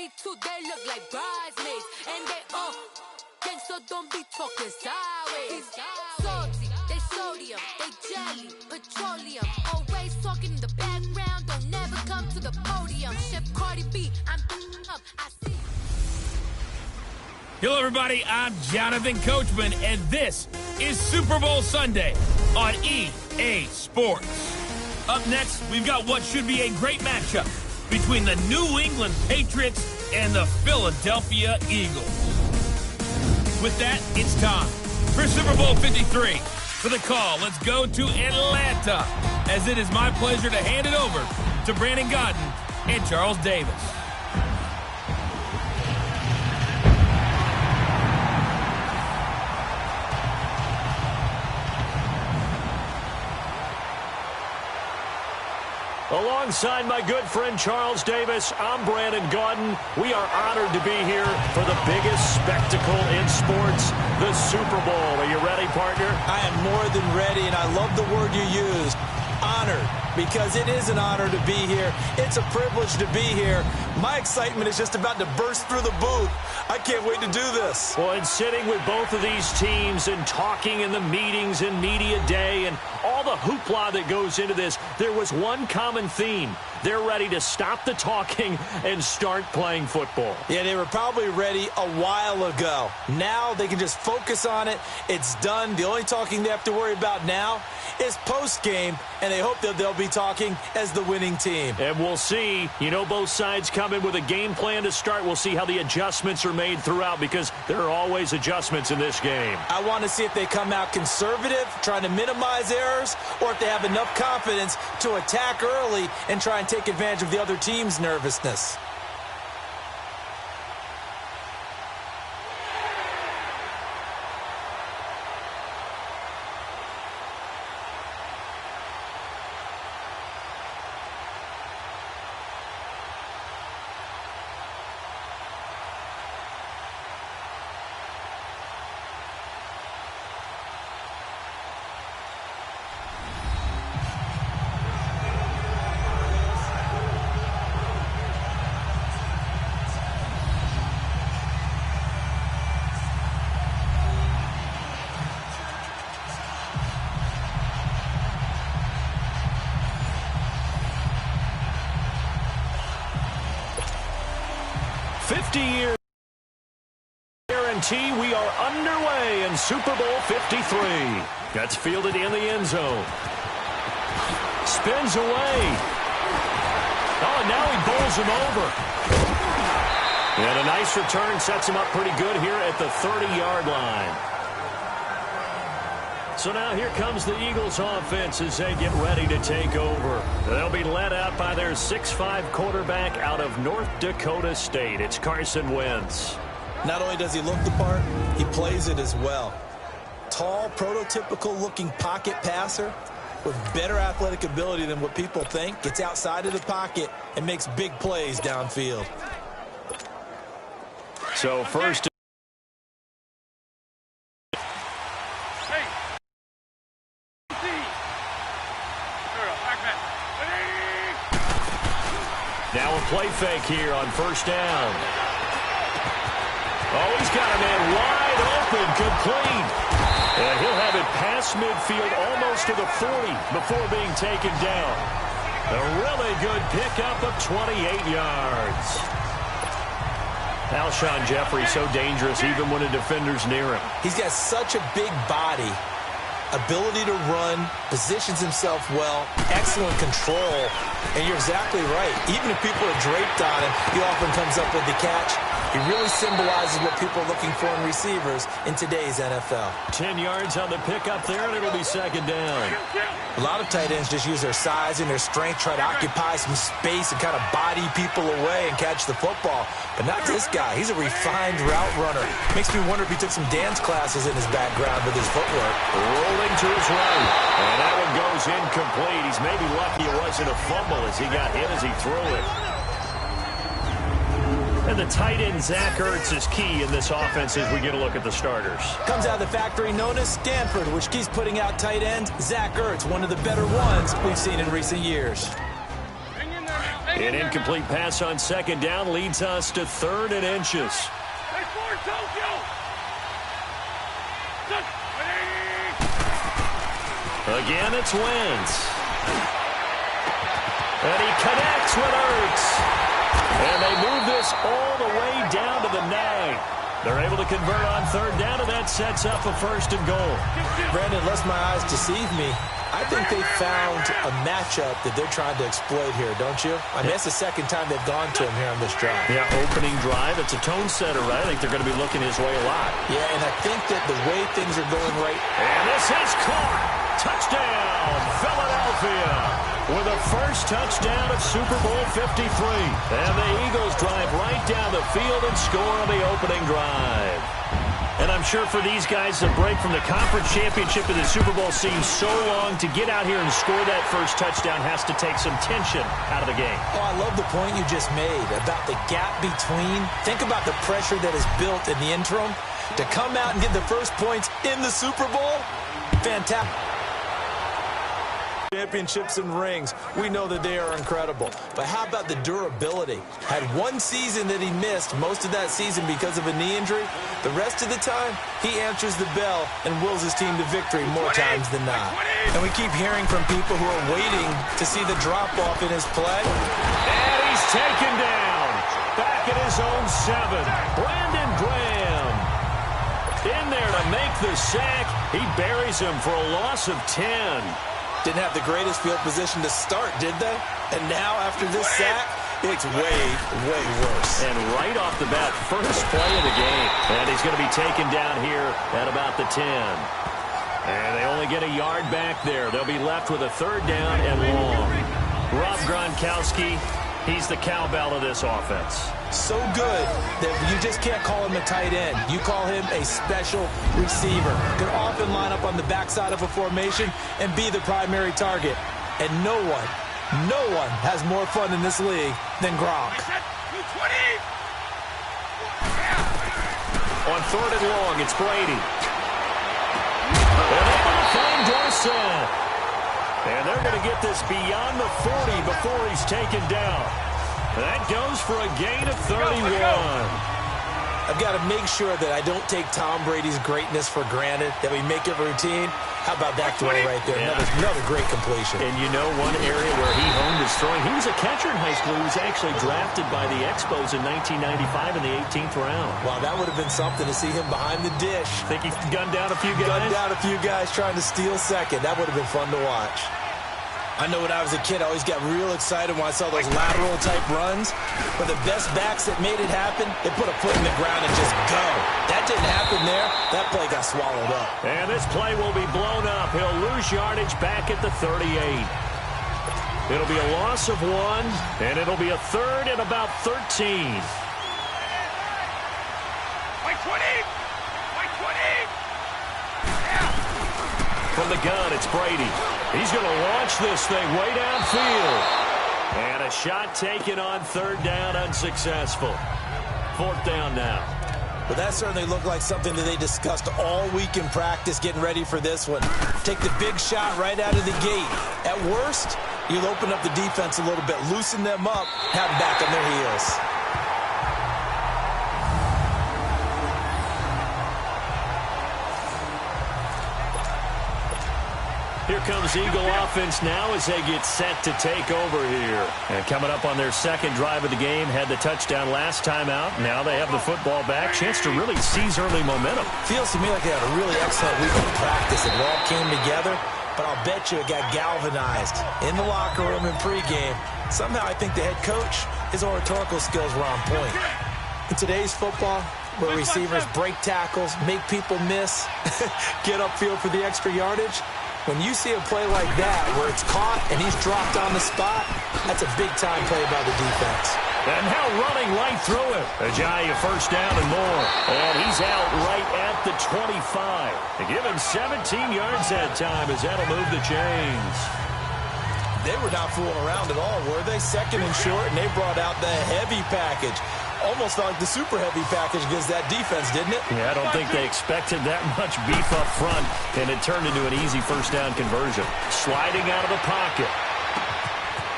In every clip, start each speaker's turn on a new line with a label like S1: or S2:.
S1: 22, they look like bridesmaids. And they all gang, so don't be talking sideways. Salty, they sodium, they jelly, petroleum. Always talking in the background, don't never come to the podium. Chef Cardi B, I'm up, I see.
S2: Hello, everybody. I'm Jonathan Coachman, and this is Super Bowl Sunday on EA Sports. Up next, we've got what should be a great matchup between the New England Patriots and the Philadelphia Eagles. With that, it's time for Super Bowl 53. For the call, let's go to Atlanta, as it is my pleasure to hand it over to Brandon Godden and Charles Davis.
S3: Alongside my good friend Charles Davis, I'm Brandon Godden. We are honored to be here for the biggest spectacle in sports, the Super Bowl. Are you ready, partner?
S4: I am more than ready, and I love the word you used, honored, because it is an honor to be here. It's a privilege to be here. My excitement is just about to burst through the booth. I can't wait to do this.
S3: Well, and sitting with both of these teams and talking in the meetings and media day and all the hoopla that goes into this, there was one common theme. They're ready to stop the talking and start playing football.
S4: Yeah, they were probably ready a while ago. Now they can just focus on it. It's done. The only talking they have to worry about now is post-game, and they hope that they'll be talking as the winning team.
S3: And we'll see. You know, both sides come in with a game plan to start. We'll see how the adjustments are made throughout, because there are always adjustments in this game.
S4: I want to see if they come out conservative, trying to minimize errors, or if they have enough confidence to attack early and try and take advantage of the other team's nervousness.
S3: Years guarantee. We are underway in Super Bowl 53. That's fielded in the end zone. Spins away. Oh, and now he bowls him over. And a nice return sets him up pretty good here at the 30-yard line. So now here comes the Eagles offense as they get ready to take over. They'll be led out by their 6'5" quarterback out of North Dakota State. It's Carson Wentz.
S4: Not only does he look the part, he plays it as well. Tall, prototypical-looking pocket passer with better athletic ability than what people think. Gets outside of the pocket and makes big plays downfield.
S3: So first... Now a play fake here on first down. Oh, he's got a man wide open, complete. And he'll have it past midfield almost to the 40 before being taken down. A really good pickup of 28 yards. Alshon Jeffrey so dangerous even when a defender's near him.
S4: He's got such a big body. Ability to run, positions himself well, excellent control, and you're exactly right. Even if people are draped on him, he often comes up with the catch. He really symbolizes what people are looking for in receivers in today's NFL.
S3: 10 yards on the pickup there, and it'll be second down.
S4: A lot of tight ends just use their size and their strength, try to occupy some space and kind of body people away and catch the football. But not this guy. He's a refined route runner. Makes me wonder if he took some dance classes in his background with his footwork.
S3: Rolling to his right. And that one goes incomplete. He's maybe lucky it wasn't a fumble as he got hit as he threw it. And the tight end, Zach Ertz, is key in this offense as we get a look at the starters.
S4: Comes out of the factory known as Stanford, which keeps putting out tight ends. Zach Ertz, one of the better ones we've seen in recent years.
S3: An incomplete pass on second down leads us to 3rd and inches. Again, it's Wentz. And he connects with Ertz. And they move this all the way down to the 9. They're able to convert on 3rd down, and that sets up a 1st and goal.
S4: Brandon, lest my eyes deceive me, I think they found a matchup that they're trying to exploit here, don't you? I mean, that's the second time they've gone to him here on this drive.
S3: Yeah, opening drive. It's a tone setter, right? I think they're going to be looking his way a lot.
S4: Yeah, and I think that the way things are going right...
S3: And this is caught. Touchdown, Philadelphia. With a first touchdown of Super Bowl 53. And the Eagles drive right down the field and score on the opening drive. And I'm sure for these guys, the break from the conference championship to the Super Bowl seems so long. To get out here and score that first touchdown has to take some tension out of the game.
S4: Oh, I love the point you just made about the gap between. Think about the pressure that is built in the interim. To come out and get the first points in the Super Bowl, fantastic. Championships and rings, we know that they are incredible. But how about the durability? Had one season that he missed, most of that season because of a knee injury. The rest of the time, he answers the bell and wills his team to victory more times than not. And we keep hearing from people who are waiting to see the drop-off in his play.
S3: And he's taken down. Back at his own 7. Brandon Graham. In there to make the sack. He buries him for a loss of 10.
S4: Didn't have the greatest field position to start, did they? And now, after this sack, it's way, way worse.
S3: And right off the bat, first play of the game. And he's going to be taken down here at about the 10. And they only get a yard back there. They'll be left with a 3rd down and long. Rob Gronkowski, he's the cowbell of this offense.
S4: So good that you just can't call him a tight end. You call him a special receiver. Can often line up on the backside of a formation and be the primary target. And no one has more fun in this league than Gronk.
S3: On 3rd and long, it's Brady. They're able to find Dorsett. And they're going to get this beyond the 40 before he's taken down. That goes for a gain of 31.
S4: I've got to make sure that I don't take Tom Brady's greatness for granted, that we make it routine. How about that throw right there?
S3: Yeah.
S4: Another great completion.
S3: And you know one area where he honed his throwing, he was a catcher in high school. He was actually drafted by the Expos in 1995 in the 18th round.
S4: Wow, that would have been something to see him behind the dish.
S3: Think he gunned down a few guys?
S4: Gunned down a few guys trying to steal second. That would have been fun to watch. I know when I was a kid, I always got real excited when I saw those lateral-type runs. But the best backs that made it happen, they put a foot in the ground and just go. That didn't happen there. That play got swallowed up.
S3: And this play will be blown up. He'll lose yardage back at the 38. It'll be a loss of 1, and it'll be a 3rd and about 13. From the gun, it's Brady. He's going to launch this thing way downfield. And a shot taken on 3rd down, unsuccessful. 4th down now.
S4: But that certainly looked like something that they discussed all week in practice getting ready for this one. Take the big shot right out of the gate. At worst, you'll open up the defense a little bit, loosen them up, have them back on their heels.
S3: Here comes Eagle offense now as they get set to take over here. And coming up on their 2nd drive of the game, had the touchdown last time out. Now they have the football back. Chance to really seize early momentum.
S4: Feels to me like they had a really excellent week of practice. It all came together, but I'll bet you it got galvanized in the locker room and pregame. Somehow I think the head coach, his oratorical skills were on point. In today's football, where receivers break tackles, make people miss, get upfield for the extra yardage, when you see a play like that where it's caught and he's dropped on the spot, that's a big-time play by the defense.
S3: And now running right through it. Ajayi 1st down and more. And he's out right at the 25. They give him 17 yards that time as that'll move the chains.
S4: They were not fooling around at all, were they? 2nd and short, and they brought out the heavy package. Almost felt like the super heavy package against that defense, didn't it?
S3: Yeah, I don't think they expected that much beef up front, and it turned into an easy 1st down conversion. Sliding out of the pocket.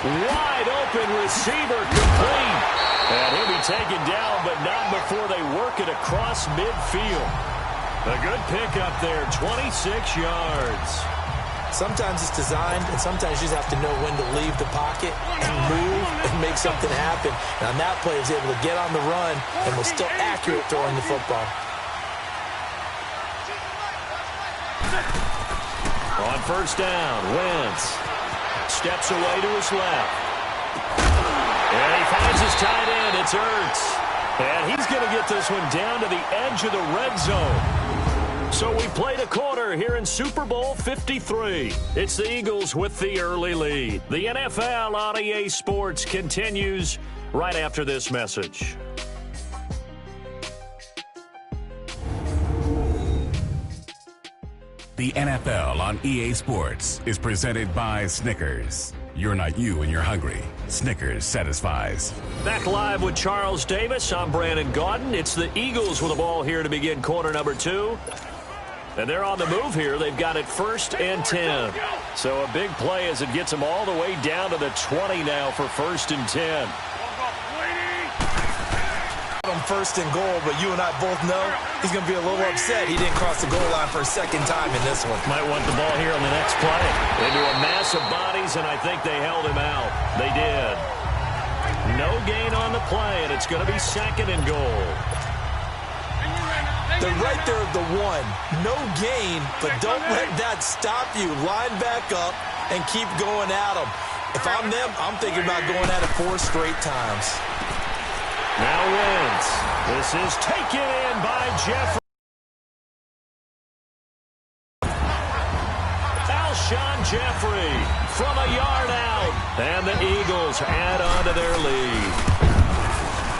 S3: Wide open receiver complete. And he'll be taken down, but not before they work it across midfield. A good pickup there, 26 yards.
S4: Sometimes it's designed, and sometimes you just have to know when to leave the pocket and move and make something happen. And on that play, he was able to get on the run and was still accurate throwing the football.
S3: On first down, Wentz steps away to his left. And he finds his tight end. It's Ertz. And he's going to get this one down to the edge of the red zone. So we played a quarter here in Super Bowl 53. It's the Eagles with the early lead. The NFL on EA Sports continues right after this message.
S5: The NFL on EA Sports is presented by Snickers. You're not you and you're hungry. Snickers satisfies.
S3: Back live with Charles Davis. I'm Brandon Gaudin. It's the Eagles with the ball here to begin quarter number 2. And they're on the move here. They've got it 1st and 10. So a big play as it gets them all the way down to the 20 now for 1st and 10.
S4: On 1st and goal, but you and I both know he's going to be a little upset he didn't cross the goal line for a second time in this one.
S3: Might want the ball here on the next play. Into a mass of bodies, and I think they held him out. They did. No gain on the play, and it's going to be 2nd and goal.
S4: They're right there at the 1. No gain, but don't let that stop you. Line back up and keep going at them. If I'm them, I'm thinking about going at it 4 straight times.
S3: Now Wentz. This is taken in by Jeffrey. Alshon Jeffrey from a yard out. And the Eagles add on to their lead.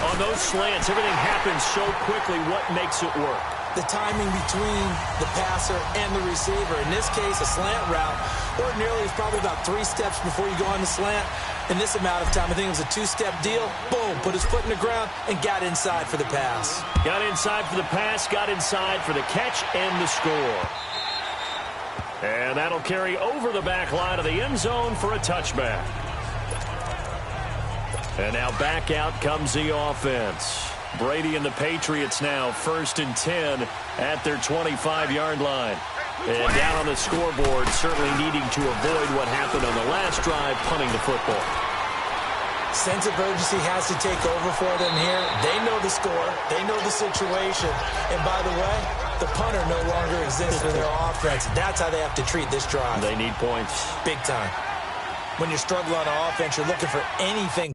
S3: On those slants, everything happens so quickly. What makes it work?
S4: The timing between the passer and the receiver. In this case, a slant route. Ordinarily, it's probably about 3 steps before you go on the slant. In this amount of time, I think it was a 2-step deal. Boom, put his foot in the ground and got inside for the pass.
S3: Got inside for the pass, got inside for the catch and the score. And that'll carry over the back line of the end zone for a touchback. And now back out comes the offense. Brady and the Patriots now 1st and 10 at their 25-yard line. And down on the scoreboard, certainly needing to avoid what happened on the last drive, punting the football.
S4: Sense of urgency has to take over for them here. They know the score. They know the situation. And by the way, the punter no longer exists for their offense. That's how they have to treat this drive.
S3: They need points.
S4: Big time. When you're struggling on offense, you're looking for anything.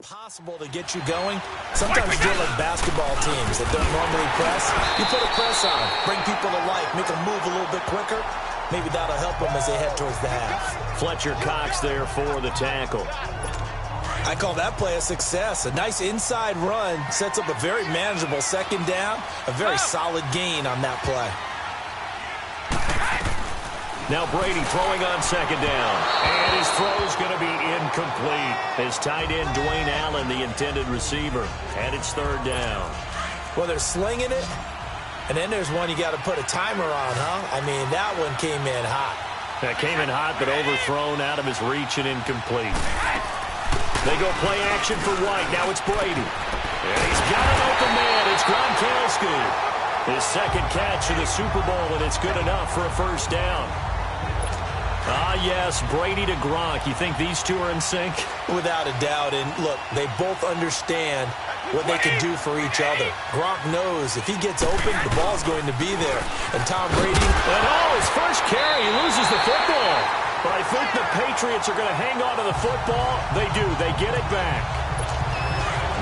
S4: impossible to get you going. Sometimes you do it like basketball teams that don't normally press. You put a press on, bring people to life, make them move a little bit quicker. Maybe that'll help them as they head towards the half.
S3: Fletcher Cox there for the tackle.
S4: I call that play a success. A nice inside run sets up a very manageable second down. A very solid gain on that play.
S3: Now Brady throwing on second down. And his throw's going to be incomplete. His tight end, Dwayne Allen, the intended receiver. And it's third down.
S4: Well, they're slinging it. And then there's one you got to put a timer on, huh? I mean, that one came in hot.
S3: That came in hot, but overthrown out of his reach and incomplete. They go play action for White. Now it's Brady. And he's got an open man. It's Gronkowski. His second catch of the Super Bowl, and it's good enough for a first down. Ah, yes, Brady to Gronk. You think these two are in sync?
S4: Without a doubt. And, look, they both understand what they can do for each other. Gronk knows if he gets open, the ball's going to be there. And Tom Brady...
S3: And, his first carry, he loses the football. But I think the Patriots are going to hang on to the football. They do. They get it back.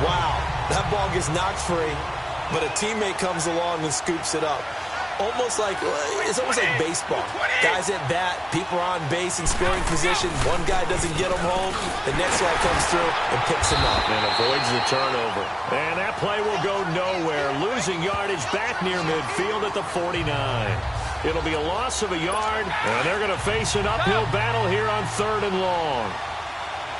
S4: Wow. That ball gets knocked free, but a teammate comes along and scoops it up. It's almost like baseball. Guys at bat, people are on base in scoring position. One guy doesn't get them home. The next guy comes through and picks him up.
S3: And avoids the turnover. And that play will go nowhere. Losing yardage back near midfield at the 49. It'll be a loss of a yard, and they're going to face an uphill battle here on third and long.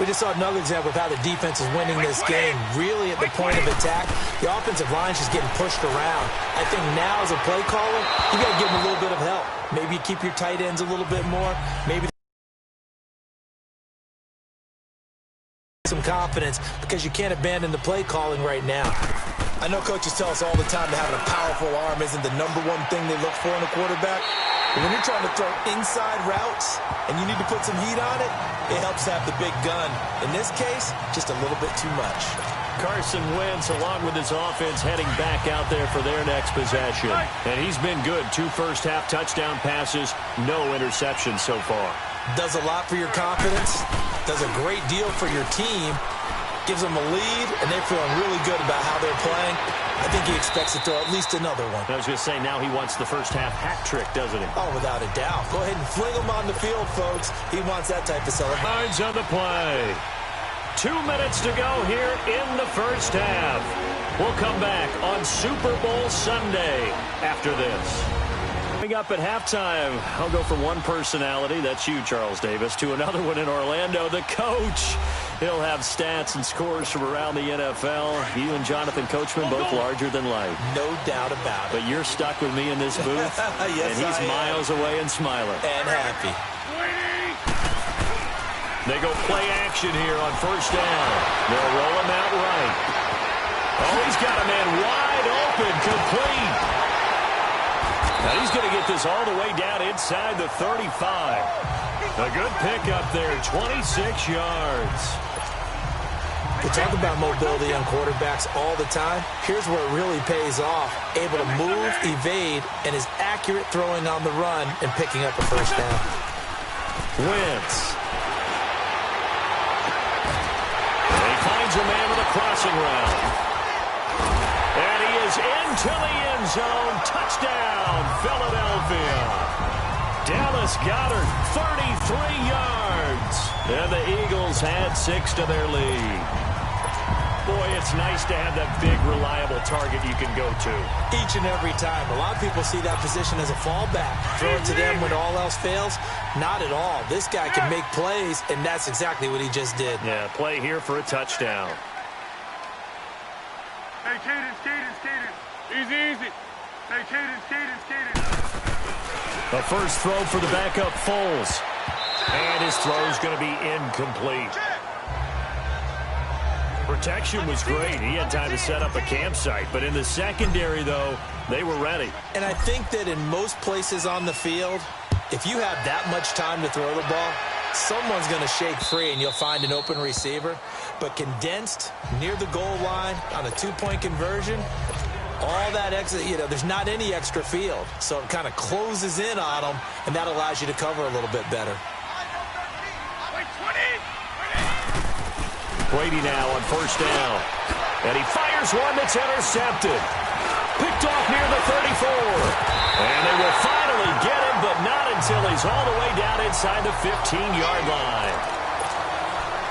S4: We just saw another example of how the defense is winning this game. Really at the point of attack, the offensive line is just getting pushed around. I think now as a play caller, you got to give them a little bit of help. Maybe you keep your tight ends a little bit more. Maybe some confidence because you can't abandon the play calling right now. I know coaches tell us all the time that having a powerful arm isn't the number one thing they look for in a quarterback. But when you're trying to throw inside routes and you need to put some heat on it, it helps to have the big gun. In this case, just a little bit too much.
S3: Carson Wentz, along with his offense, heading back out there for their next possession. And he's been good. 2 first-half touchdown passes, no interceptions so far.
S4: Does a lot for your confidence, does a great deal for your team, gives them a lead, and they're feeling really good about how they're playing. I think he expects to throw at least another one.
S3: I was going to say, now he wants the first-half hat trick, doesn't he?
S4: Oh, without a doubt. Go ahead and fling him on the field, folks. He wants that type of celebration.
S3: Yards on the play. 2 minutes to go here in the first half. We'll come back on Super Bowl Sunday after this. Coming up at halftime, I'll go from one personality, that's you, Charles Davis, to another one in Orlando, the coach. He'll have stats and scores from around the NFL. You and Jonathan Coachman, both larger than life.
S4: No doubt about it.
S3: But you're stuck with me in this booth,
S4: yes,
S3: and he's miles away and smiling.
S4: And happy.
S3: They go play action here on first down. They'll roll him out right. Oh, he's got a man wide open, complete. Now he's going to get this all the way down inside the 35. A good pickup there, 26 yards.
S4: We talk about mobility on quarterbacks all the time. Here's where it really pays off. Able to move, evade, and is accurate throwing on the run and picking up a first down.
S3: Wentz. And he finds a man with a crossing route. And he is into the end zone. Touchdown, Philadelphia. Dallas Goedert, 33 yards. And the Eagles had 6 to their lead. Boy, it's nice to have that big, reliable target you can go to.
S4: Each and every time. A lot of people see that position as a fallback. Throw it to them when all else fails. Not at all. This guy can make plays, and that's exactly what he just did.
S3: Yeah, play here for a touchdown.
S6: Hey, Cadence. Easy. Hey, Cadence.
S3: A first throw for the backup Foles. And his throw is going to be incomplete. Protection was great. He had time to set up a campsite. But in the secondary, though, they were ready.
S4: And I think that in most places on the field, if you have that much time to throw the ball, someone's going to shake free and you'll find an open receiver. But condensed near the goal line on a 2-point conversion, all that extra, there's not any extra field. So it kind of closes in on them, and that allows you to cover a little bit better.
S3: Brady now on first down. And he fires one that's intercepted. Picked off near the 34. And they will finally get him, but not until he's all the way down inside the 15-yard line.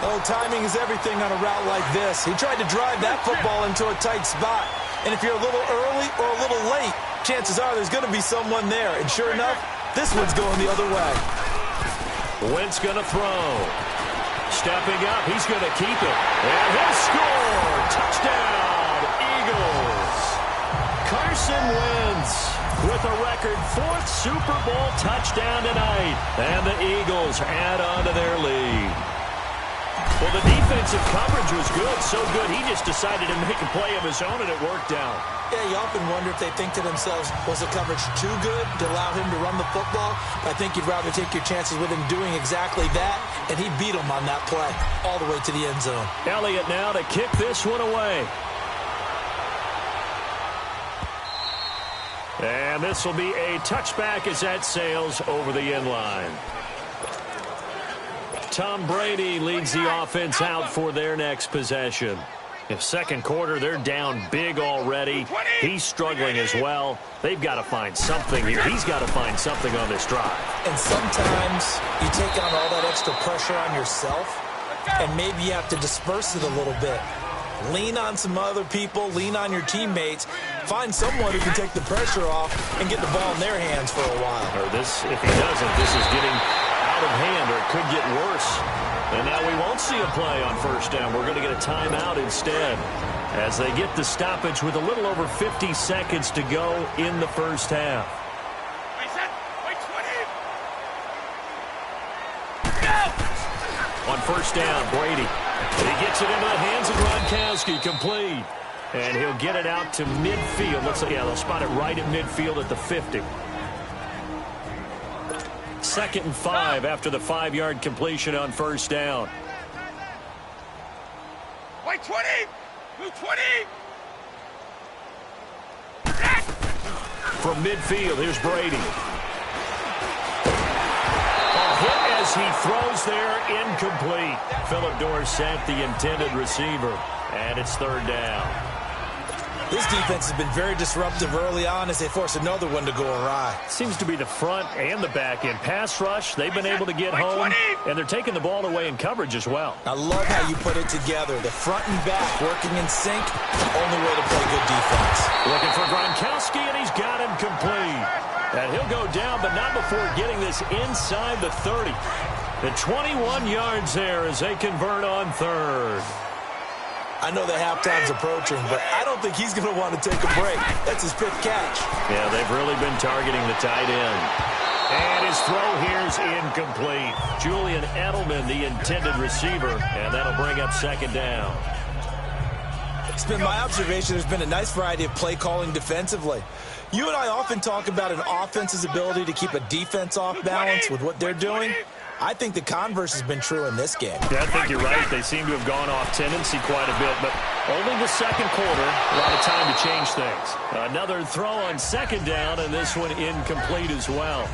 S4: Oh, timing is everything on a route like this. He tried to drive that football into a tight spot. And if you're a little early or a little late, chances are there's going to be someone there. And sure enough, this one's going the other way.
S3: Wentz going to throw. Stepping up, he's going to keep it. And he'll score! Touchdown, Eagles! Carson Wentz with a record 4th Super Bowl touchdown tonight. And the Eagles add on to their lead. Well, the defensive coverage was good, so good he just decided to make a play of his own, and it worked out.
S4: Yeah, you often wonder if they think to themselves, was the coverage too good to allow him to run the football? I think you'd rather take your chances with him doing exactly that, and he beat him on that play all the way to the end zone.
S3: Elliott now to kick this one away. And this will be a touchback as that sails over the end line. Tom Brady leads the offense out for their next possession. In second quarter, they're down big already. He's struggling as well. They've got to find something here. He's got to find something on this drive.
S4: And sometimes you take on all that extra pressure on yourself, and maybe you have to disperse it a little bit. Lean on some other people. Lean on your teammates. Find someone who can take the pressure off and get the ball in their hands for a while.
S3: Or this, if he doesn't, this is getting out of hand, or it could get worse. And now we won't see a play on first down. We're going to get a timeout instead as they get the stoppage with a little over 50 seconds to go in the first half. On first down, Brady. He gets it into the hands of Gronkowski, complete. And he'll get it out to midfield. Looks like, yeah, they'll spot it right at midfield at the 50. 2nd and 5 after the 5-yard completion on first down.
S6: Wait, 20! Move 20!
S3: From midfield, here's Brady. A hit as he throws there, incomplete. Philip Dorsett, the intended receiver. And it's 3rd down.
S4: This defense has been very disruptive early on as they force another one to go awry.
S3: Seems to be the front and the back end. Pass rush, they've been able to get home, and they're taking the ball away in coverage as well.
S4: I love how you put it together. The front and back working in sync, the only way to play good defense.
S3: Looking for Gronkowski, and he's got him complete. And he'll go down, but not before getting this inside the 30. The 21 yards there as they convert on 3rd.
S4: I know the halftime's approaching, but I don't think he's going to want to take a break. That's his 5th catch.
S3: Yeah, they've really been targeting the tight end. And his throw here's incomplete. Julian Edelman, the intended receiver, and that'll bring up 2nd down.
S4: It's been my observation there's been a nice variety of play calling defensively. You and I often talk about an offense's ability to keep a defense off balance with what they're doing. I think the converse has been true in this game.
S3: Yeah, I think you're right. They seem to have gone off tendency quite a bit, but only the second quarter. A lot of time to change things. Another throw on 2nd down, and this one incomplete as well.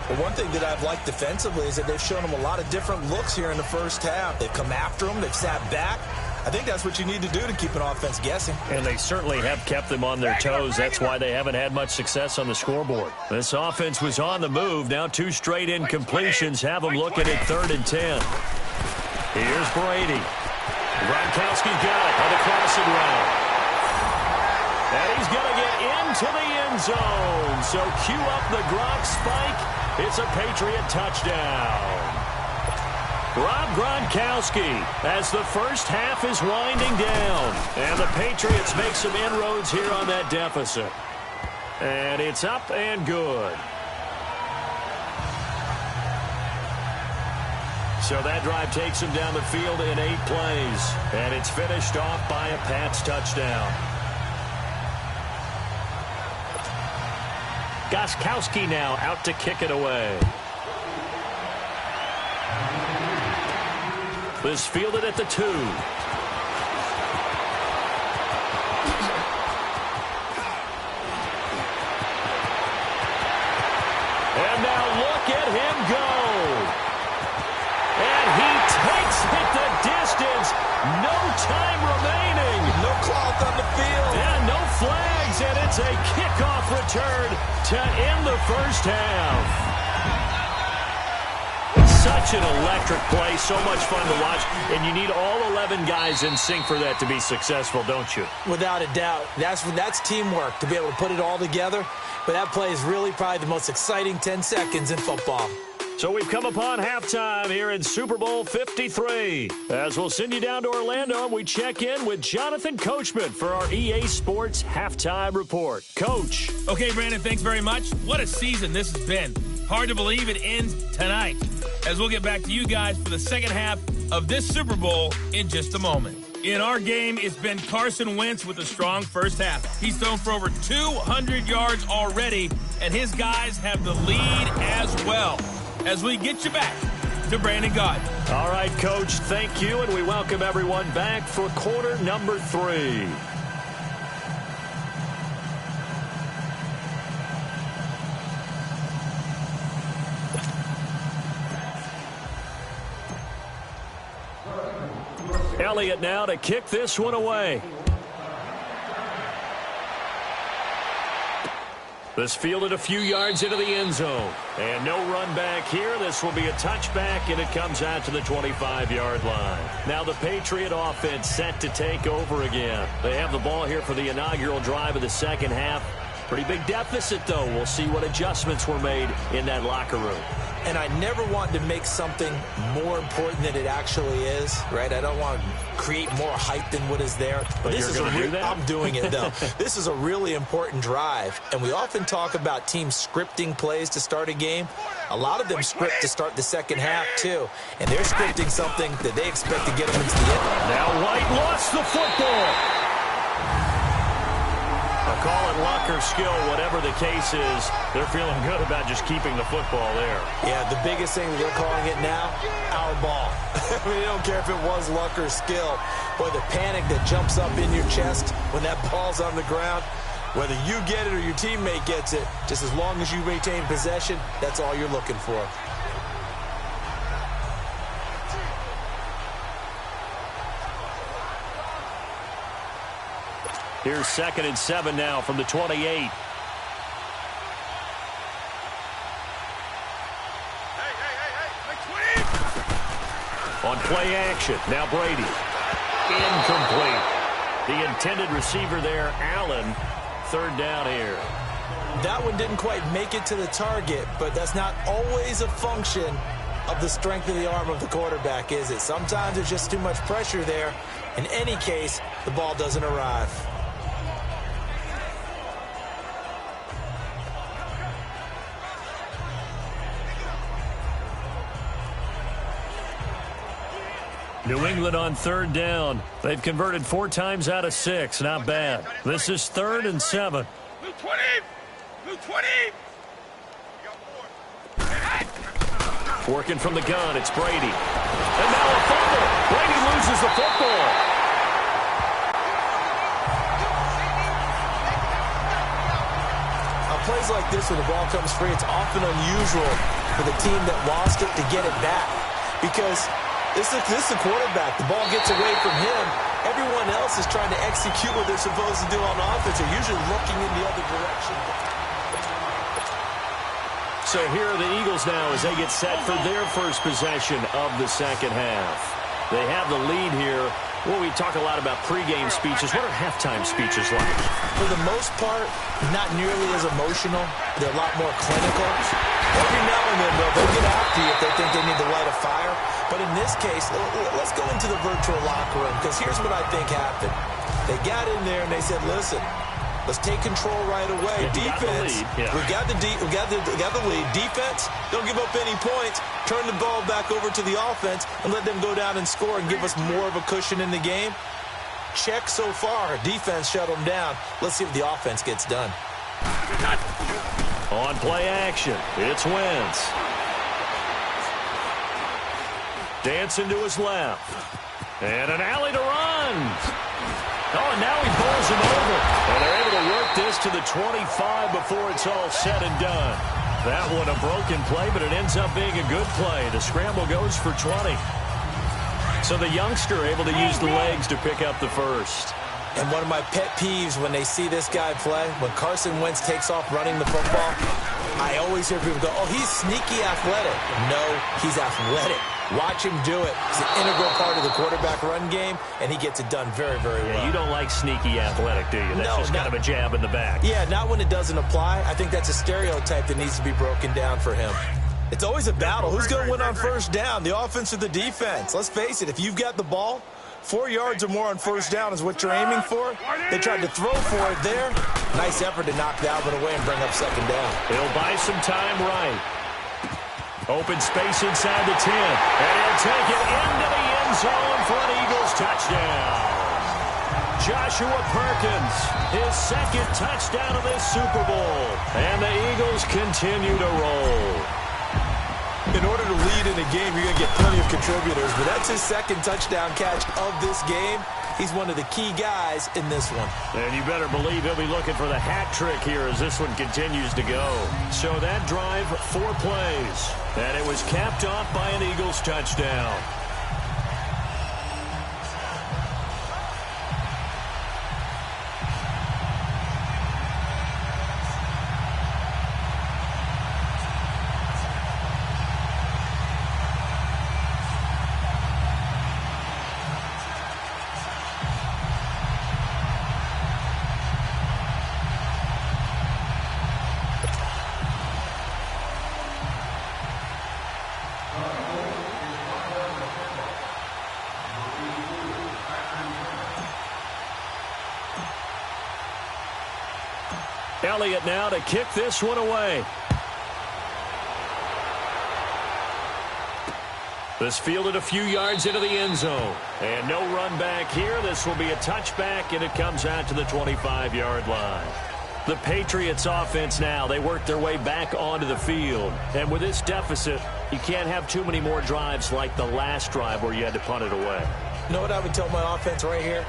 S4: But one thing that I've liked defensively is that they've shown them a lot of different looks here in the first half. They've come after them. They've sat back. I think that's what you need to do to keep an offense guessing.
S3: And they certainly have kept them on their toes. That's why they haven't had much success on the scoreboard. This offense was on the move. Now 2 straight incompletions have them looking at 3rd and 10. Here's Brady. Gronkowski got it on the crossing route. And he's going to get into the end zone. So cue up the Gronk spike. It's a Patriot touchdown. Rob Gronkowski as the first half is winding down. And the Patriots make some inroads here on that deficit. And it's up and good. So that drive takes him down the field in 8 plays. And it's finished off by a Pats touchdown. Gostkowski now out to kick it away. This fielded at the 2. And now look at him go. And he takes it the distance. No kickoff return to end the first half. Such an electric play, so much fun to watch, and you need all 11 guys in sync for that to be successful, don't you?
S4: Without a doubt. That's teamwork, to be able to put it all together. But that play is really probably the most exciting 10 seconds in football.
S3: So we've come upon halftime here in Super Bowl 53. As we'll send you down to Orlando, we check in with Jonathan Coachman for our EA Sports Halftime Report. Coach.
S2: Okay, Brandon, thanks very much. What a season this has been. Hard to believe it ends tonight, as we'll get back to you guys for the second half of this Super Bowl in just a moment. In our game, it's been Carson Wentz with a strong first half. He's thrown for over 200 yards already, and his guys have the lead as well. As we get you back to Brandon Gaudin.
S3: All right, Coach, thank you, and we welcome everyone back for quarter number 3. Elliott now to kick this one away. This fielded a few yards into the end zone. And no run back here. This will be a touchback, and it comes out to the 25-yard line. Now the Patriot offense set to take over again. They have the ball here for the inaugural drive of the second half. Pretty big deficit, though. We'll see what adjustments were made in that locker room.
S4: And I never want to make something more important than it actually is, right? I don't want to create more hype than what is there.
S3: But this you're going to do that?
S4: I'm doing it, though. This is a really important drive. And we often talk about teams scripting plays to start a game. A lot of them script to start the second half, too. And they're scripting something that they expect to get them into the end.
S3: Now White lost the football. Call it luck or skill, whatever the case is, they're feeling good about just keeping the football there.
S4: Yeah, the biggest thing that they're calling it now, our ball. I mean, they don't care if it was luck or skill. Boy, the panic that jumps up in your chest when that ball's on the ground, whether you get it or your teammate gets it, just as long as you retain possession, that's all you're looking for.
S3: Here's 2nd and 7 now from the 28.
S6: Hey,
S3: On play action, now Brady. Incomplete. The intended receiver there, Allen. 3rd down here.
S4: That one didn't quite make it to the target, but that's not always a function of the strength of the arm of the quarterback, is it? Sometimes there's just too much pressure there. In any case, the ball doesn't arrive.
S3: New England on 3rd down. They've converted 4 times out of 6. Not bad. This is 3rd and 7.
S6: Blue 20! Blue 20!
S3: Working from the gun, it's Brady. And now a fumble. Brady loses the football.
S4: On plays like this, when the ball comes free, it's often unusual for the team that lost it to get it back. Because this is the quarterback. The ball gets away from him. Everyone else is trying to execute what they're supposed to do on offense. They're usually looking in the other direction.
S3: So here are the Eagles now as they get set for their first possession of the second half. They have the lead here. Well, we talk a lot about pregame speeches. What are halftime speeches like?
S4: For the most part, not nearly as emotional. They're a lot more clinical. Every now and then, they'll get after you if they think they need to light a fire. But in this case, let's go into the virtual locker room, because here's what I think happened. They got in there and they said, listen, let's take control right away. Defense, we got the lead. Defense, don't give up any points. Turn the ball back over to the offense and let them go down and score and give us more of a cushion in the game. Check so far. Defense shut them down. Let's see if the offense gets done.
S3: On play action, it's Wentz. Dancing to his left. And an alley to run. Oh, and now he bowls him over. And they're able to work this to the 25 before it's all said and done. That one a broken play, but it ends up being a good play. The scramble goes for 20. So the youngster able to use the legs to pick up the first.
S4: And one of my pet peeves when they see this guy play, when Carson Wentz takes off running the football, I always hear people go, oh, he's sneaky athletic. No, he's athletic. Watch him do it. It's an integral part of the quarterback run game, and he gets it done very, very well.
S3: You don't like sneaky athletic, do you? That's just kind of a jab in the back.
S4: Yeah, not when it doesn't apply. I think that's a stereotype that needs to be broken down for him. It's always a battle. Who's going to win on first down, the offense or the defense? Let's face it, if you've got the ball, 4 yards or more on first down is what you're aiming for. They tried to throw for it there. Nice effort to knock that one away and bring up second down.
S3: He'll buy some time right. Open space inside the 10. And he'll take it into the end zone for an Eagles touchdown. Joshua Perkins, his second touchdown of this Super Bowl. And the Eagles continue to roll.
S4: In order to lead in a game, you're going to get plenty of contributors, but that's his second touchdown catch of this game. He's one of the key guys in this one.
S3: And you better believe he'll be looking for the hat trick here as this one continues to go. So that drive, 4 plays, and it was capped off by an Eagles touchdown. Elliott now to kick this one away. This fielded a few yards into the end zone. And no run back here. This will be a touchback, and it comes out to the 25-yard line. The Patriots offense now, they work their way back onto the field. And with this deficit, you can't have too many more drives like the last drive where you had to punt it away.
S4: You know what I would tell my offense right here?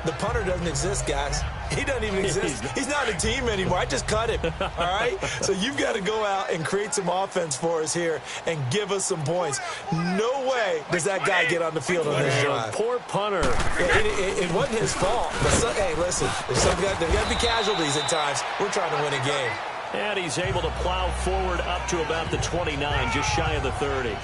S4: The punter doesn't exist, guys. He doesn't even exist. He's not a team anymore. I just cut him, all right? So you've got to go out and create some offense for us here and give us some points. No way does that guy get on the field on this drive.
S3: Poor punter.
S4: It wasn't his fault. But hey, listen, there's got to be casualties at times. We're trying to win a game.
S3: And he's able to plow forward up to about the 29, just shy of the 30.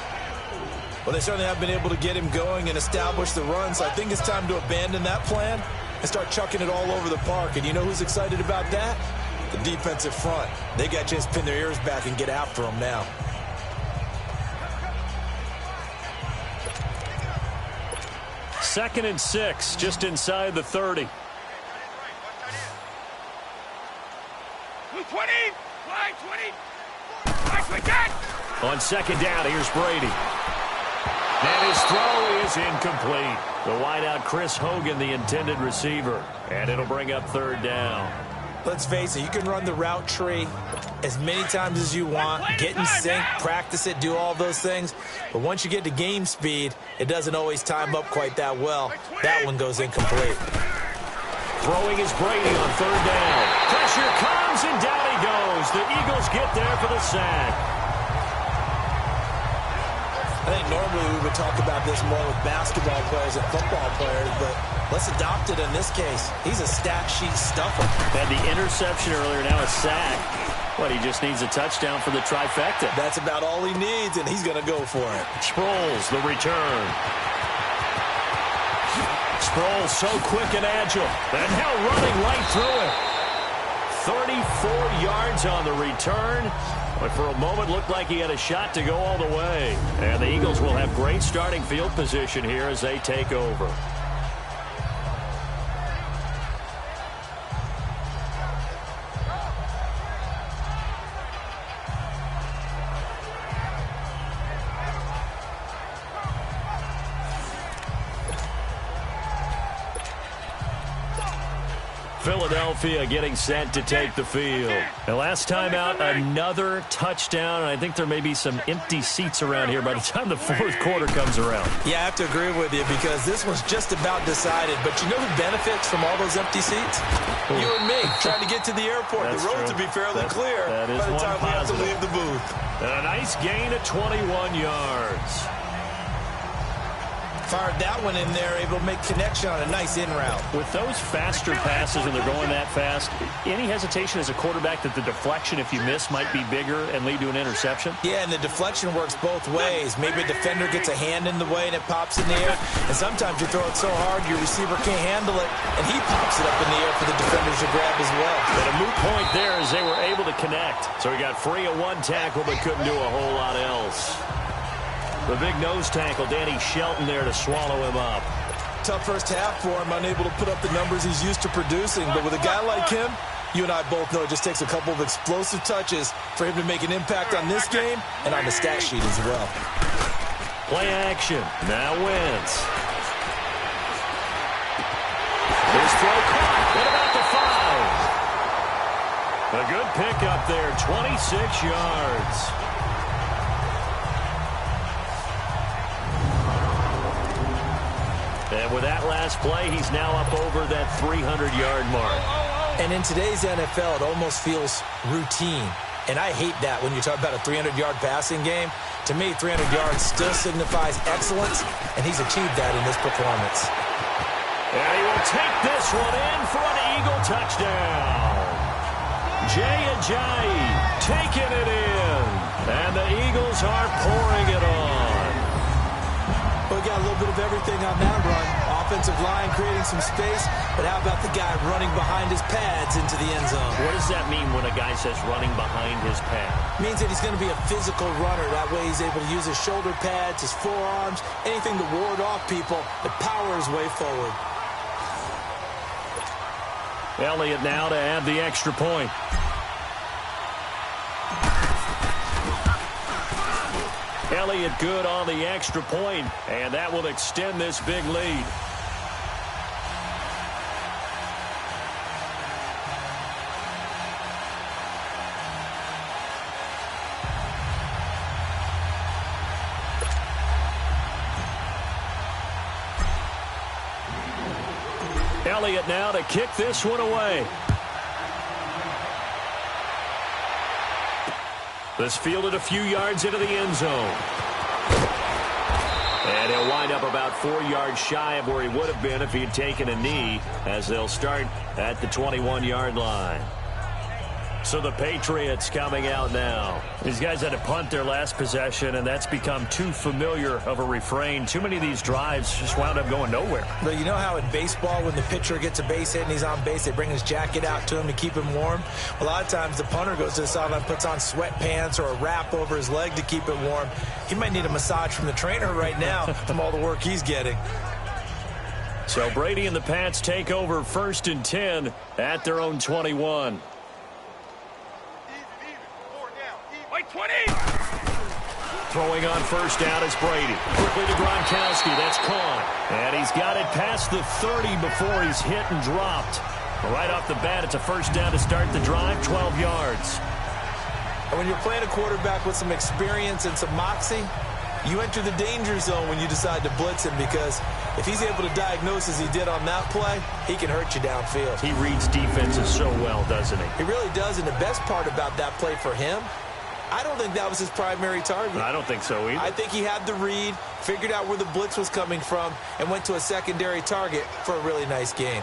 S4: Well, they certainly have been able to get him going and establish the run, so I think it's time to abandon that plan and start chucking it all over the park. And you know who's excited about that? The defensive front. They got a chance to pin their ears back and get after him now.
S3: Second and 6, just inside the 30.
S6: 20, line 20. Nicely done.
S3: On second down, here's Brady. And his throw is incomplete. The wideout Chris Hogan, the intended receiver. And it'll bring up third down.
S4: Let's face it, you can run the route tree as many times as you want, get in sync, practice it, do all those things. But once you get to game speed, it doesn't always time up quite that well. That one goes incomplete.
S3: Throwing is Brady on third down. Pressure comes, and down he goes. The Eagles get there for the sack.
S4: I think normally we would talk about this more with basketball players and football players, but let's adopt it in this case. He's a stat sheet stuffer.
S3: Had the interception earlier, now a sack. But he just needs a touchdown for the trifecta.
S4: That's about all he needs, and he's going to go for it.
S3: Sproles, the return. Sproles so quick and agile. And now running right through it. 34 yards on the return. But for a moment, looked like he had a shot to go all the way. And the Eagles will have great starting field position here as they take over. Philadelphia getting set to take the field. The last time out, another touchdown, and I think there may be some empty seats around here by the time the fourth quarter comes around.
S4: Yeah, I have to agree with you because this one's just about decided. But you know who benefits from all those empty seats? You and me, trying to get to the airport.
S3: That's
S4: the roads
S3: true.
S4: will be fairly clear
S3: by the time
S4: we have to leave the booth.
S3: And a nice gain of 21 yards.
S4: Fired that one in there, able to make connection on a nice in route.
S3: With those faster passes when they're going that fast, any hesitation as a quarterback that the deflection, if you miss, might be bigger and lead to an interception?
S4: Yeah, and the deflection works both ways. Maybe a defender gets a hand in the way and it pops in the air. And sometimes you throw it so hard your receiver can't handle it, and he pops it up in the air for the defenders to grab as well.
S3: But a moot point there as they were able to connect. So he got free of one tackle but couldn't do a whole lot else. The big nose tackle, Danny Shelton, there to swallow him up.
S4: Tough first half for him, unable to put up the numbers he's used to producing. But with a guy like him, you and I both know it just takes a couple of explosive touches for him to make an impact on this game and on the stat sheet as well.
S3: Play action. Now Wentz. His throw caught. What about the 5? A good pickup there, 26 yards. And with that last play, he's now up over that 300-yard mark.
S4: And in today's NFL, it almost feels routine. And I hate that when you talk about a 300-yard passing game. To me, 300 yards still signifies excellence, and he's achieved that in this performance.
S3: And he will take this one in for an Eagle touchdown. Jay Ajayi taking it in. And the Eagles are pouring it on.
S4: We got a little bit of everything on that run. Offensive line creating some space, but how about the guy running behind his pads into the end zone?
S3: What does that mean when a guy says running behind his pad?
S4: It means that he's going to be a physical runner. That way he's able to use his shoulder pads, his forearms, anything to ward off people, but power his way forward.
S3: Elliott now to add the extra point. Elliott good on the extra point, and that will extend this big lead. Elliott now to kick this one away. This fielded a few yards into the end zone. And he'll wind up about 4 yards shy of where he would have been if he had taken a knee, as they'll start at the 21-yard line. So the Patriots coming out now. These guys had to punt their last possession, and that's become too familiar of a refrain. Too many of these drives just wound up going nowhere.
S4: But you know how in baseball, when the pitcher gets a base hit and he's on base, they bring his jacket out to him to keep him warm? A lot of times the punter goes to the sideline, puts on sweatpants or a wrap over his leg to keep it warm. He might need a massage from the trainer right now from all the work he's getting.
S3: So Brady and the Pats take over 1st and 10 at their own 21.
S6: 20.
S3: Throwing on first down is Brady. Quickly to Gronkowski. That's caught. And he's got it past the 30 before he's hit and dropped. Right off the bat, it's a first down to start the drive, 12 yards.
S4: And when you're playing a quarterback with some experience and some moxie, you enter the danger zone when you decide to blitz him, because if he's able to diagnose as he did on that play, he can hurt you downfield.
S3: He reads defenses so well, doesn't he?
S4: He really does, and the best part about that play for him, I don't think that was his primary target.
S3: I don't think so either.
S4: I think he had the read, figured out where the blitz was coming from, and went to a secondary target for a really nice game.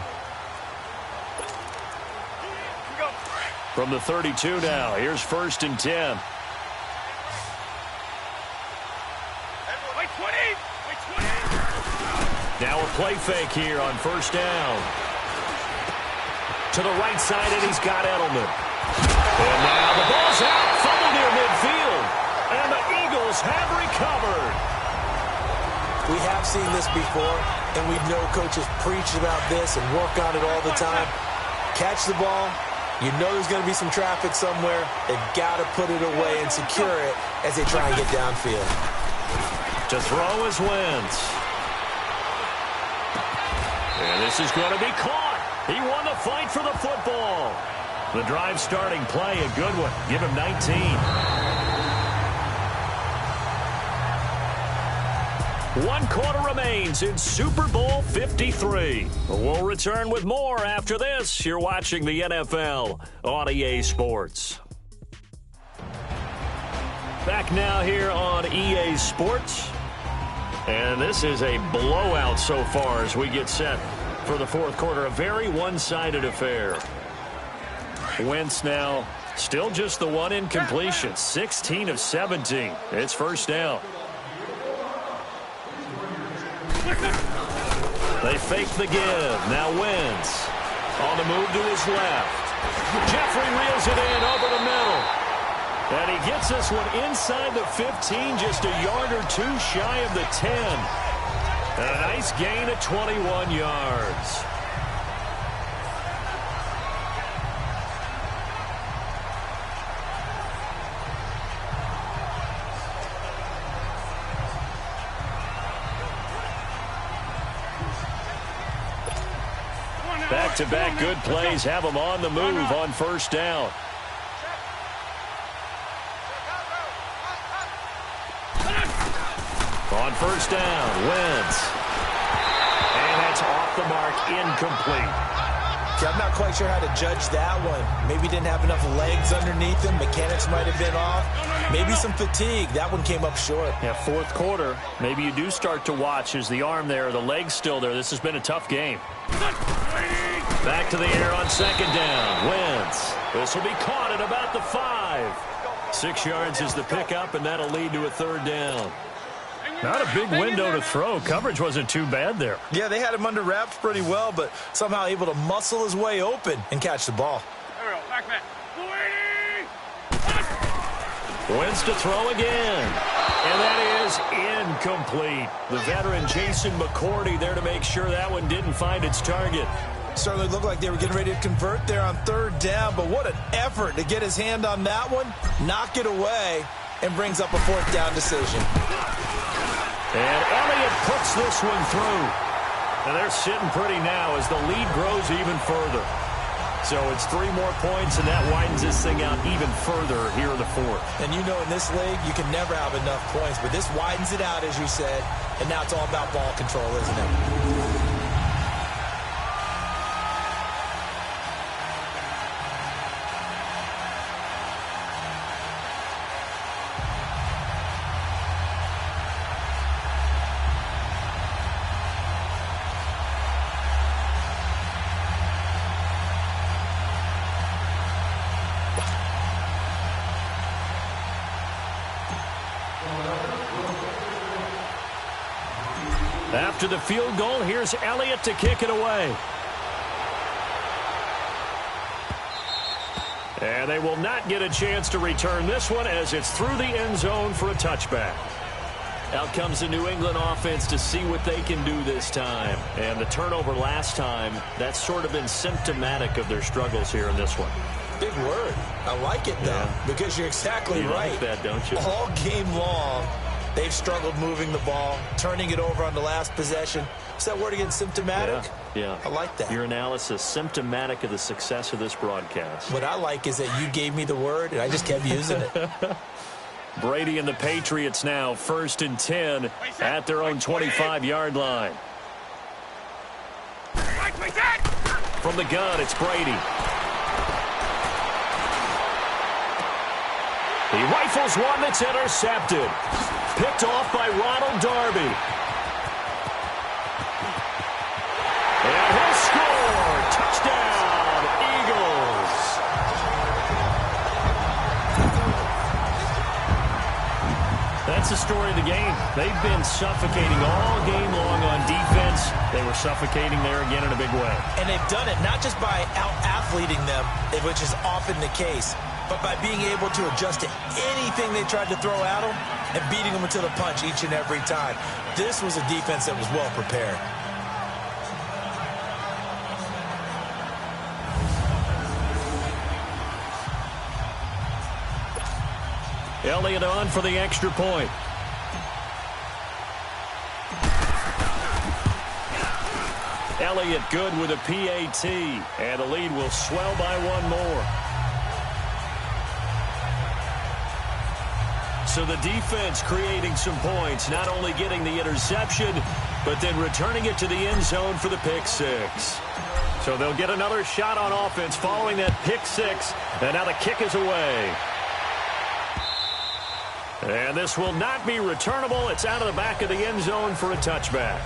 S3: From the 32 now, here's 1st and 10. Now a play fake here on first down. To the right side, and he's got Edelman. And now the ball's out, fumble near midfield. And the Eagles have recovered.
S4: We have seen this before, and we know coaches preach about this and work on it all the time. Catch the ball. You know there's going to be some traffic somewhere. They've got to put it away and secure it as they try and get downfield.
S3: To throw is Wentz. And this is going to be caught. He won the fight for the football. The drive starting play, a good one. Give him 19. 1 quarter remains in Super Bowl 53. We'll return with more after this. You're watching the NFL on EA Sports. Back now here on EA Sports. And this is a blowout so far as we get set for the fourth quarter. A very one-sided affair. Wentz now still just the one incompletion. 16 of 17. It's first down. They fake the give. Now Wentz on the move to his left. Jeffrey reels it in over the middle. And he gets this one inside the 15, just a yard or two shy of the 10. And a nice gain of 21 yards. Back-to-back good plays have them on the move on first down. On first down, Wentz. And that's off the mark, incomplete.
S4: Okay, I'm not quite sure how to judge that one. Maybe didn't have enough legs underneath him. Mechanics might have been off. Maybe some fatigue. That one came up short.
S3: Yeah, fourth quarter. Maybe you do start to watch. Is the arm there, the leg's still there? This has been a tough game. Back to the air on second down. Wentz. This will be caught at about the 5. 6 yards is the pickup, and that'll lead to a third down. Not a big window to throw. Coverage wasn't too bad there.
S4: Yeah, they had him under wraps pretty well, but somehow able to muscle his way open and catch the ball.
S3: Wentz to throw again. And that is incomplete. The veteran Jason McCourty there to make sure that one didn't find its target.
S4: Certainly looked like they were getting ready to convert there on third down, but what an effort to get his hand on that one, knock it away, and brings up a fourth down decision.
S3: And Elliott puts this one through. And they're sitting pretty now as the lead grows even further. So it's 3 more points, and that widens this thing out even further here in the fourth.
S4: And you know in this league, you can never have enough points, but this widens it out, as you said, and now it's all about ball control, isn't it?
S3: After the field goal, here's Elliott to kick it away. And they will not get a chance to return this one as it's through the end zone for a touchback. Out comes the New England offense to see what they can do this time. And the turnover last time, that's sort of been symptomatic of their struggles here in this one.
S4: Big word. I like it, though, because you're exactly right.
S3: You like that, don't you?
S4: All game long, they've struggled moving the ball, turning it over on the last possession. Is that word again, symptomatic?
S3: Yeah.
S4: I like that.
S3: Your analysis, symptomatic of the success of this broadcast.
S4: What I like is that you gave me the word, and I just kept using it.
S3: Brady and the Patriots now, 1st and 10 at their own 25-yard line. From the gun, it's Brady. He rifles one that's intercepted. Picked off by Ronald Darby. And he'll score. Touchdown, Eagles. That's the story of the game. They've been suffocating all game long on defense. They were suffocating there again in a big way.
S4: And they've done it not just by out-athleting them, which is often the case, but by being able to adjust to anything they tried to throw at them and beating them to the punch each and every time. This was a defense that was well prepared.
S3: Elliott on for the extra point. Elliott good with a PAT, and the lead will swell by 1 more. So the defense creating some points, not only getting the interception, but then returning it to the end zone for the pick 6. So they'll get another shot on offense following that pick 6, and now the kick is away. And this will not be returnable. It's out of the back of the end zone for a touchback.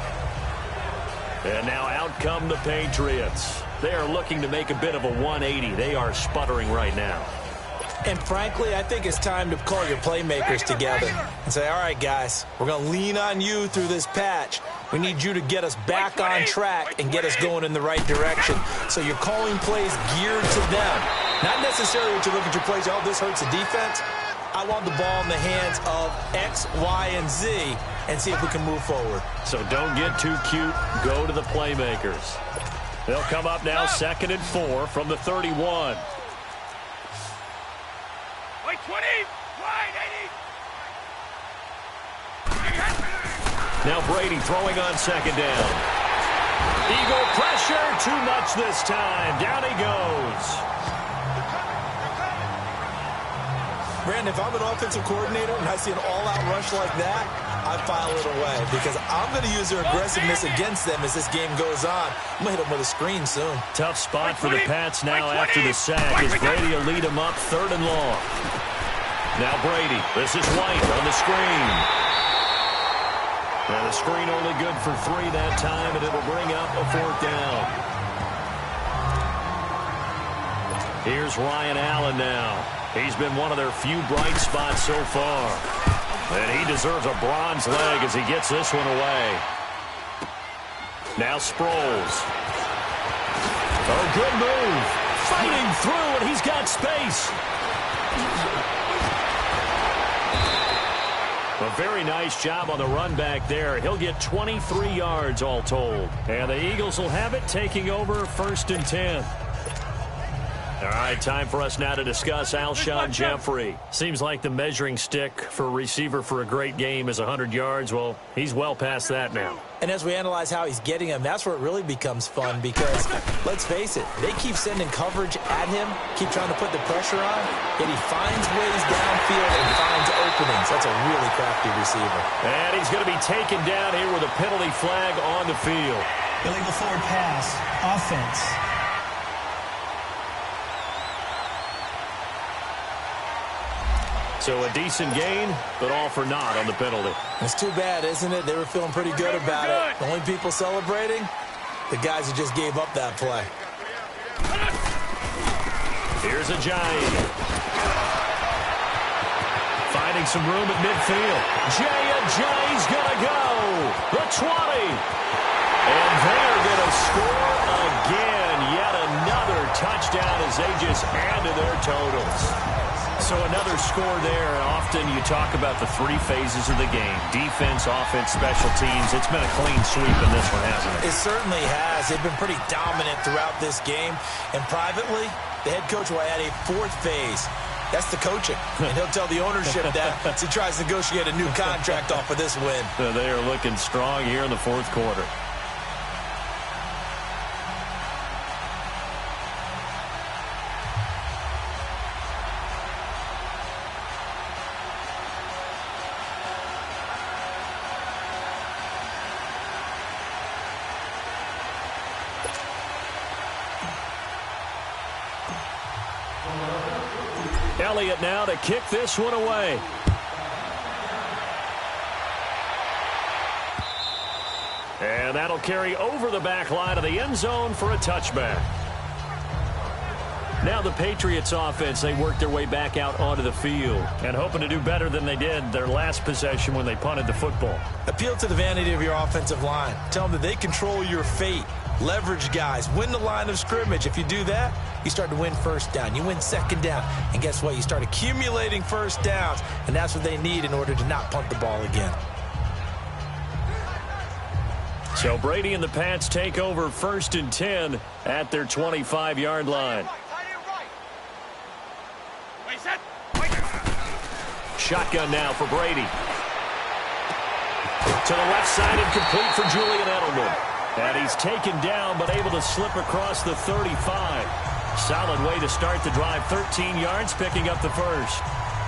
S3: And now out come the Patriots. They are looking to make a bit of a 180. They are sputtering right now.
S4: And frankly, I think it's time to call your playmakers together and say, all right, guys, we're going to lean on you through this patch. We need you to get us back on track and get us going in the right direction. So you're calling plays geared to them. Not necessarily to look at your plays, oh, this hurts the defense. I want the ball in the hands of X, Y, and Z and see if we can move forward.
S3: So don't get too cute. Go to the playmakers. They'll come up now 2nd and 4 from the 31.
S6: Wait, 20, wide, 80.
S3: Now Brady throwing on 2nd down. Eagle pressure, too much this time. Down he goes.
S4: Brandon, if I'm an offensive coordinator and I see an all-out rush like that, I file it away because I'm going to use their aggressiveness against them as this game goes on. I'm going to hit them with a screen soon.
S3: Tough spot for the Pats now after the sack as Brady will lead them up 3rd and long. Now Brady, this is White on the screen. And the screen only good for 3 that time, and it'll bring up a 4th down. Here's Ryan Allen now. He's been one of their few bright spots so far. And he deserves a bronze leg as he gets this one away. Now Sproles. Oh, good move. Fighting through, and he's got space. A very nice job on the run back there. He'll get 23 yards all told. And the Eagles will have it, taking over 1st and 10. All right, time for us now to discuss Alshon Jeffrey. Seems like the measuring stick for a receiver for a great game is 100 yards. Well, he's well past that now.
S4: And as we analyze how he's getting them, that's where it really becomes fun because, let's face it, they keep sending coverage at him, keep trying to put the pressure on, yet he finds ways downfield and finds openings. That's a really crafty receiver.
S3: And he's going to be taken down here with a penalty flag on the field.
S7: Illegal forward pass, offense.
S3: So a decent gain, but all for naught on the penalty.
S4: It's too bad, isn't it? They were feeling pretty good about it. The only people celebrating, the guys who just gave up that play.
S3: Here's a Giant. Finding some room at midfield. Jay's gonna go. The 20. And they're gonna score again. Yet another touchdown as they just add to their totals. So another score there. Often you talk about the 3 phases of the game. Defense, offense, special teams. It's been a clean sweep in this one, hasn't it?
S4: It certainly has. They've been pretty dominant throughout this game. And privately, the head coach will add a 4th phase. That's the coaching. And he'll tell the ownership that as he tries to negotiate a new contract off of this win.
S3: They are looking strong here in the 4th quarter. Elliott now to kick this one away. And that'll carry over the back line of the end zone for a touchback. Now the Patriots offense, they work their way back out onto the field and hoping to do better than they did their last possession when they punted the football.
S4: Appeal to the vanity of your offensive line. Tell them that they control your fate. Leverage guys. Win the line of scrimmage. If you do that, you start to win 1st down. You win 2nd down. And guess what? You start accumulating 1st downs. And that's what they need in order to not punt the ball again.
S3: So Brady and the Pats take over 1st and 10 at their 25-yard line. Shotgun now for Brady. To the left side and complete for Julian Edelman. And he's taken down but able to slip across the 35. Solid way to start the drive. 13 yards, picking up the 1st.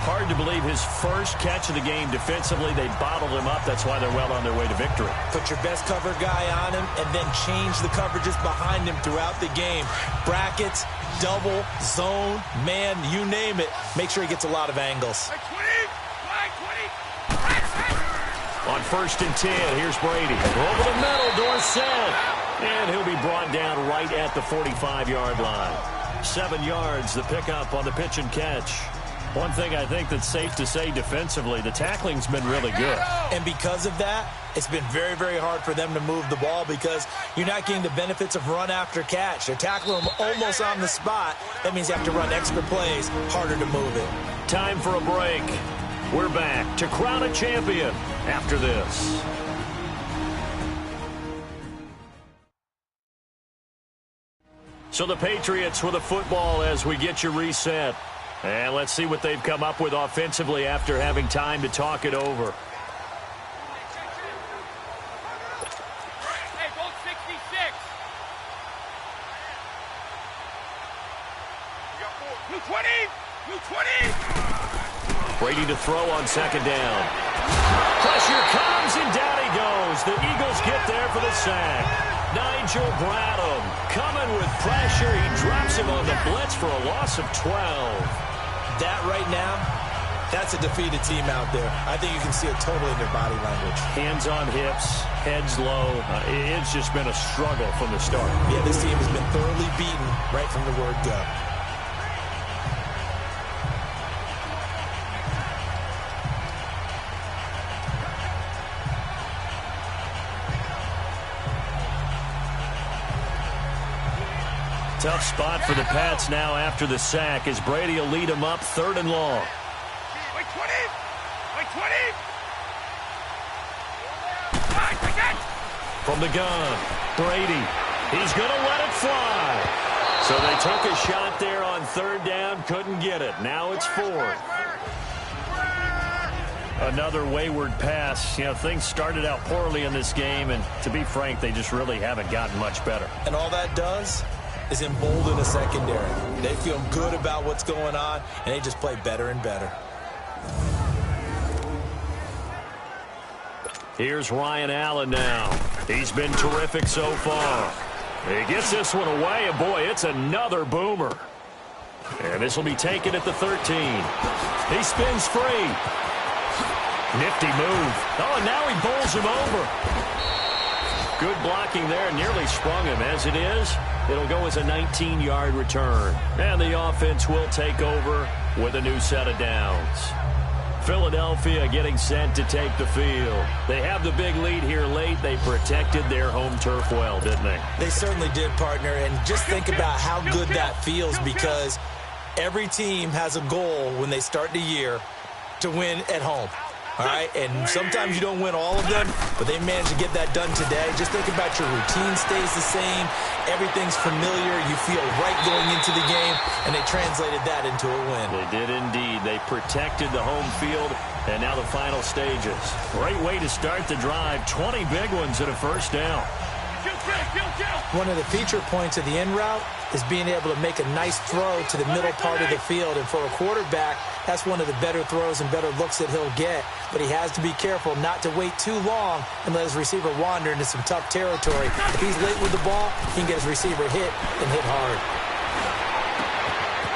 S3: Hard to believe his first catch of the game defensively. They bottled him up. That's why they're well on their way to victory.
S4: Put your best cover guy on him and then change the coverages behind him throughout the game. Brackets, double, zone, man, you name it. Make sure he gets a lot of angles.
S6: 20, 20.
S3: On 1st and 10, here's Brady. Over the middle, Dorsett. And he'll be brought down right at the 45-yard line. 7 yards, the pickup on the pitch and catch. One thing I think that's safe to say defensively, the tackling's been really good.
S4: And because of that, it's been very, very hard for them to move the ball because you're not getting the benefits of run after catch. They're tackling them almost on the spot. That means you have to run extra plays, harder to move it.
S3: Time for a break. We're back to crown a champion after this. So the Patriots with the football as we get you reset. And let's see what they've come up with offensively after having time to talk it over.
S6: Hey, goal 66. You got 4. 220. 220.
S3: Brady to throw on 2nd down. Pressure comes, and down he goes. The Eagles get there for the sack. Nigel Bradham coming with pressure. He drops him on the blitz for a loss of 12.
S4: That right now, that's a defeated team out there. I think you can see it totally in their body language.
S3: Hands on hips, heads low. It's just been a struggle from the start.
S4: Yeah, this team has been thoroughly beaten right from the word go.
S3: Tough spot for the Pats now after the sack as Brady will lead them up 3rd and long.
S6: Wait, 20. Wait, 20.
S3: From the gun, Brady. He's going to let it fly. So they took a shot there on 3rd down, couldn't get it. Now it's 4th. Another wayward pass. You know, things started out poorly in this game, and to be frank, they just really haven't gotten much better.
S4: And all that does is embolden a secondary. They feel good about what's going on, and they just play better and better.
S3: Here's Ryan Allen now. He's been terrific so far. He gets this one away, and boy, it's another boomer. And this will be taken at the 13. He spins free. Nifty move. Oh, and now he bowls him over. Good blocking there, nearly sprung him. As it is, it'll go as a 19-yard return. And the offense will take over with a new set of downs. Philadelphia getting set to take the field. They have the big lead here late. They protected their home turf well, didn't they?
S4: They certainly did, partner. And just think about how good that feels, because every team has a goal when they start the year to win at home. All right, and sometimes you don't win all of them, but they managed to get that done today. Just think about your routine stays the same. Everything's familiar. You feel right going into the game, and they translated that into a win.
S3: They did indeed. They protected the home field, and now the final stages. Great way to start the drive. 20 big ones at a 1st down.
S4: One of the feature points of the in route is being able to make a nice throw to the middle part of the field. And for a quarterback, that's one of the better throws and better looks that he'll get. But he has to be careful not to wait too long and let his receiver wander into some tough territory. If he's late with the ball, he can get his receiver hit and hit hard.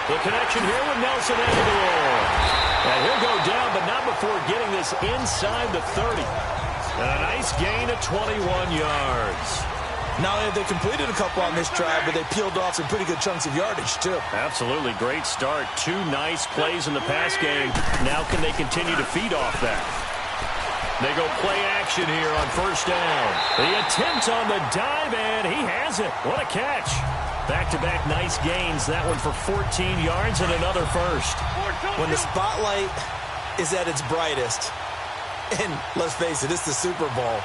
S3: The connection here with Nelson Aguilar. And he'll go down, but not before getting this inside the 30. And a nice gain of 21 yards.
S4: Not only have they completed a couple on this drive, but they peeled off some pretty good chunks of yardage, too.
S3: Absolutely. Great start. 2 nice plays in the pass game. Now can they continue to feed off that? They go play action here on 1st down. The attempt on the dive, and he has it. What a catch. Back-to-back nice gains. That one for 14 yards and another 1st.
S4: When the spotlight is at its brightest, and let's face it, it's the Super Bowl,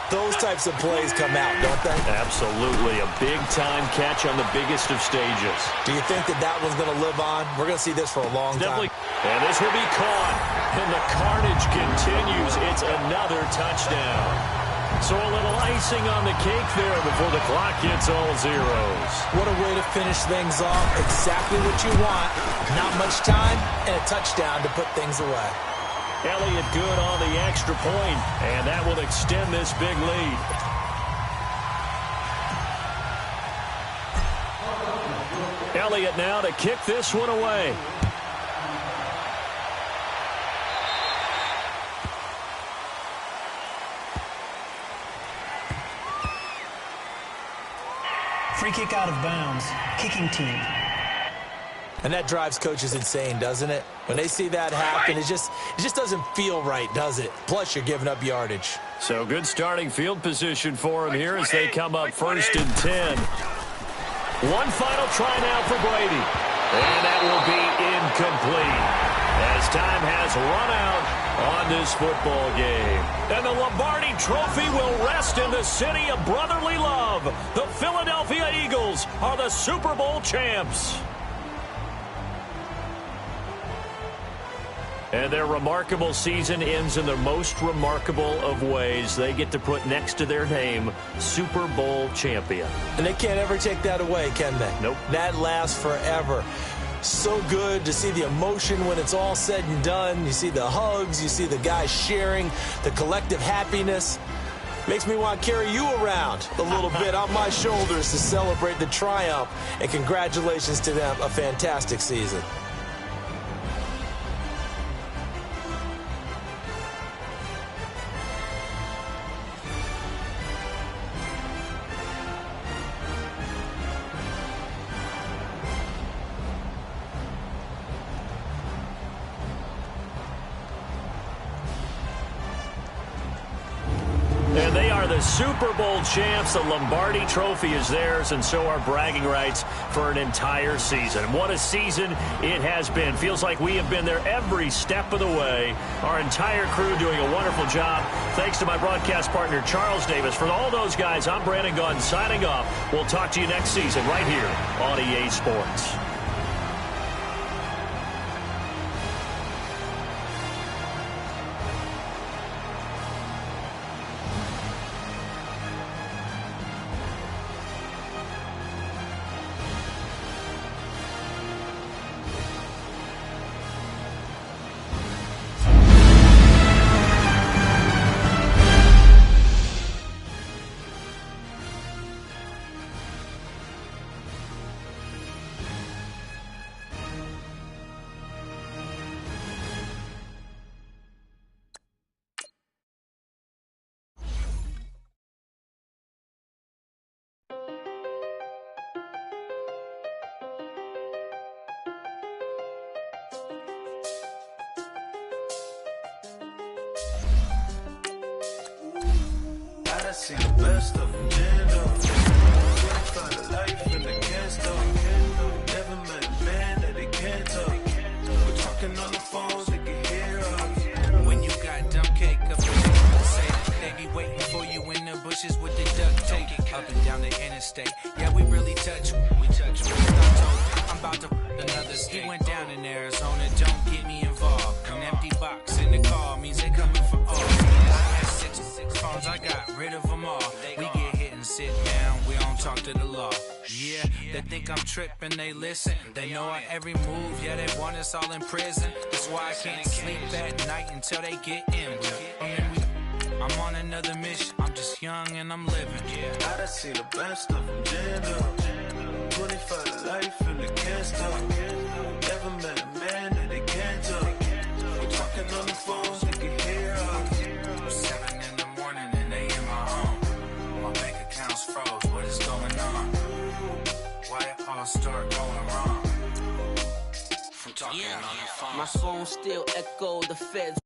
S4: those types of plays come out, don't they?
S3: Absolutely. A big-time catch on the biggest of stages.
S4: Do you think that one's going to live on? We're going to see this for a long time.
S3: And this will be caught. And the carnage continues. It's another touchdown. So a little icing on the cake there before the clock hits all zeros.
S4: What a way to finish things off. Exactly what you want. Not much time and a touchdown to put things away.
S3: Elliott good on the extra point, and that will extend this big lead. Elliott now to kick this one away.
S7: Free kick out of bounds. Kicking team.
S4: And that drives coaches insane, doesn't it? When they see that happen, it just doesn't feel right, does it? Plus, you're giving up yardage.
S3: So good starting field position for him here as they come up 1st and 10. One final try now for Brady. And that will be incomplete as time has run out on this football game. And the Lombardi Trophy will rest in the city of brotherly love. The Philadelphia Eagles are the Super Bowl champs. And their remarkable season ends in the most remarkable of ways. They get to put next to their name, Super Bowl champion.
S4: And they can't ever take that away, can they?
S3: Nope.
S4: That lasts forever. So good to see the emotion when it's all said and done. You see the hugs, you see the guys sharing, the collective happiness. Makes me want to carry you around a little bit on my shoulders to celebrate the triumph. And congratulations to them, a fantastic season.
S3: And they are the Super Bowl champs. The Lombardi Trophy is theirs, and so are bragging rights for an entire season. And what a season it has been. Feels like we have been there every step of the way. Our entire crew doing a wonderful job. Thanks to my broadcast partner, Charles Davis. For all those guys, I'm Brandon Gunn signing off. We'll talk to you next season right here on EA Sports.
S8: I see the best of them, find a life and they can't stop. Never met a man that they can't talk. We're talking on the phones, they can hear us. When you got dumb cake up in the say they be waiting for you in the bushes with the duct tape. Up and down the interstate, yeah, we really touch. I'm about to another state. He went down in Arizona, don't get me involved. An empty box in the car means they coming for all. I had six phones, I got rid of them all. We get hit and sit down, we don't talk to the law. Yeah, they think I'm tripping, they listen. They know our every move, yeah, they want us all in prison. That's why I can't sleep at night until they get in. I'm on another mission, I'm just young and I'm living. I done seen the best of them, jammed up. 25 life and they can't stop. Never met a man that they can't talk. We're talking on the phones, they can hear us. 7 in the morning and they in my home. My bank account's froze, what is going on? Why it all start going wrong? From talking on the phone.
S9: My phone still echo the feds.